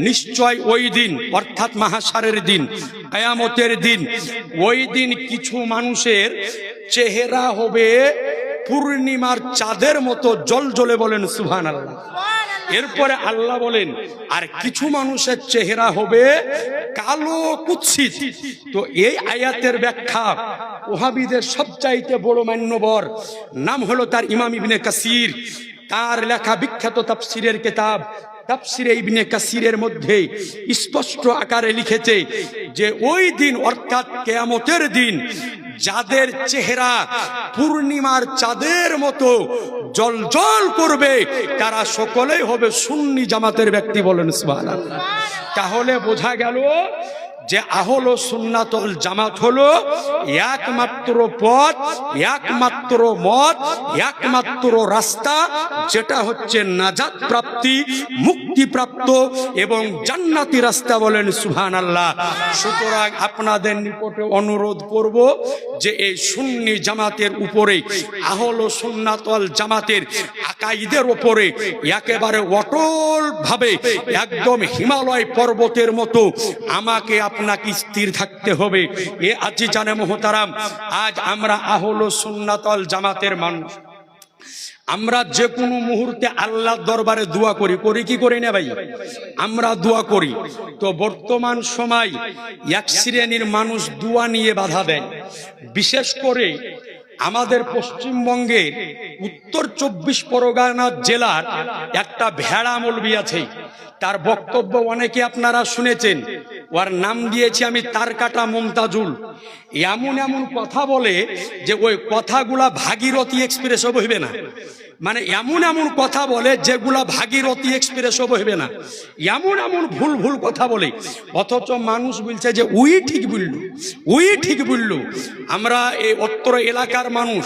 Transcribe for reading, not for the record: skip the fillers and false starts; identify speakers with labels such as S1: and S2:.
S1: নিশ্চয় ওই দিন অর্থাৎ মাহশারের দিন, কিয়ামতের দিন, ওই দিন কিছু মানুষের চেহারা হবে পূর্ণিমার চাঁদের মতো জ্বলজ্বলে, বলেন সুবহানাল্লাহ। এরপরে আল্লাহ বলেন আর কিছু মানুষের চেহারা হবে কালো কুৎসিত। তো এই আয়াতের ব্যাখ্যা ওহাবীদের সবচাইতে বড় মান্যবর নাম হলো তার ইমাম ইবনে কাসির, তার লেখা বিখ্যাত তাফসীরের কিতাব তাফসীরে ইবনে কাসিরের মধ্যে স্পষ্ট আকারে লিখেছে যে ওই দিন অর্থাৎ কিয়ামতের দিন যাদের চেহারা পূর্ণিমার চাঁদের মতো জ্বলজ্বল করবে তারা সকলেই হবে সুন্নি জামাতের ব্যক্তি, বলেন সুবহানাল্লাহ। তাহলে বোঝা গেল যে আহলে সুন্নাত ওয়াল জামাত হলো একমাত্র পথ, একমাত্র মত, একমাত্র রাস্তা যেটা হচ্ছে নাজাত প্রাপ্তি, মুক্তি প্রাপ্ত এবং জান্নাতি রাস্তা, বলেন সুবহানাল্লাহ। সুতরাং আপনাদের নিকটে অনুরোধ করব যে এই সুন্নি জামাতের উপরে, আহলে সুন্নাত ওয়াল জামাতের আকাইদের উপরে একেবারে অটল ভাবে একদম হিমালয় পর্বতের মতো আমাকে আপনাকে স্থির থাকতে হবে। এ আজিজানে মুহতারাম, আজ আমরা আহলে সুন্নাত ওয়াল জামাতের মানুষ, আমরা যে কোনো মুহূর্তে আল্লাহর দরবারে দোয়া করি, করি কি করি না ভাই? আমরা দোয়া করি। তো বর্তমান সময় এক শ্রেণীর মানুষ দোয়া নিয়ে বাধা দেয়। বিশেষ করে আমাদের পশ্চিমবঙ্গের উত্তর 24 পরগনা জেলার একটা ভেড়া মৌলবি আছে, তার বক্তব্য অনেকে আপনারা শুনেছেন। ওর নাম দিয়েছি আমি তার কাটা মমতাজুল। এমন এমন কথা বলে যে ওই কথাগুলা ভাগীরথী এক্সপ্রেসও বইবে না, মানে এমন এমন কথা বলে যেগুলা ভাগীরথী এক্সপ্রেসও বইবে না, এমন এমন ভুল ভুল কথা বলে। অথচ মানুষ বলছে যে উই ঠিক বলল, উই ঠিক বলল। আমরা এই উত্তর এলাকার মানুষ